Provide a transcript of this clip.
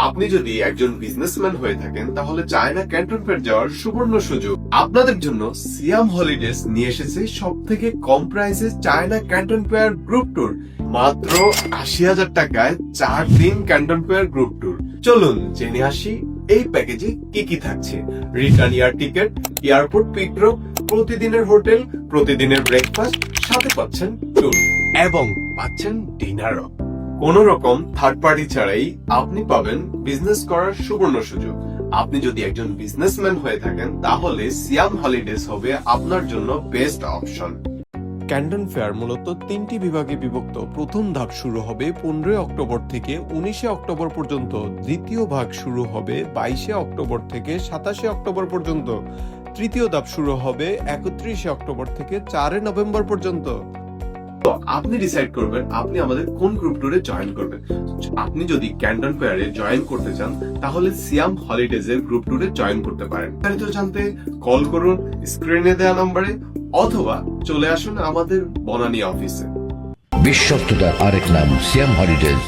আপনি যদি একজন বিজনেসম্যান হয়ে থাকেন তাহলে চায়না ক্যান্টন ফেয়ার যাওয়ার সুবর্ণ সুযোগ আপনাদের জন্য সিয়াম হলিডেজ নিয়ে এসেছে সব থেকে কম প্রাইসে China Canton fair group tour মাত্র ৮০,০০০ টাকায় ৪ দিন ক্যান্টন ফেয়ার গ্রুপ ট্যুর। চলুন জেনে আসি এই প্যাকেজে কি কি থাকছে। Return air ticket, airport pick drop, প্রতিদিনের হোটেল, প্রতিদিনের ব্রেকফাস্ট, সাথে পাচ্ছেন ট্যুর এবং পাচ্ছেন ডিনারও। কোন রকম থার্ড পার্টি ছাড়াই আপনি পাবেন বিজনেস করার সুবর্ণ সুযোগ। আপনি যদি একজন বিজনেসম্যান হয়ে থাকেন তাহলে সিয়াম হলিডেজ হবে আপনার জন্য বেস্ট অপশন। ক্যান্টন ফেয়ার মূলত 3টি বিভাগে বিভক্ত। প্রথম ধাপ শুরু হবে 15 অক্টোবর থেকে 19 অক্টোবর পর্যন্ত। দ্বিতীয় ভাগ শুরু হবে 22 অক্টোবর থেকে 27 অক্টোবর পর্যন্ত। তৃতীয় ধাপ শুরু হবে 31 অক্টোবর থেকে 4 নভেম্বর পর্যন্ত। তো আপনি ডিসাইড করবেন আপনি আমাদের কোন গ্রুপ ট্যুরে জয়েন করবেন। আপনি যদি ক্যান্টন ফেয়ারে জয়েন করতে চান তাহলে সিয়াম হলিডেজ এর গ্রুপ ট্যুরে জয়েন করতে পারেন। বিস্তারিত জানতে কল করুন স্ক্রিনে দেওয়া নম্বরে অথবা চলে আসুন আমাদের বনানী অফিসে। বিশ্বস্ততার আরেক নাম সিয়াম হলিডেজ।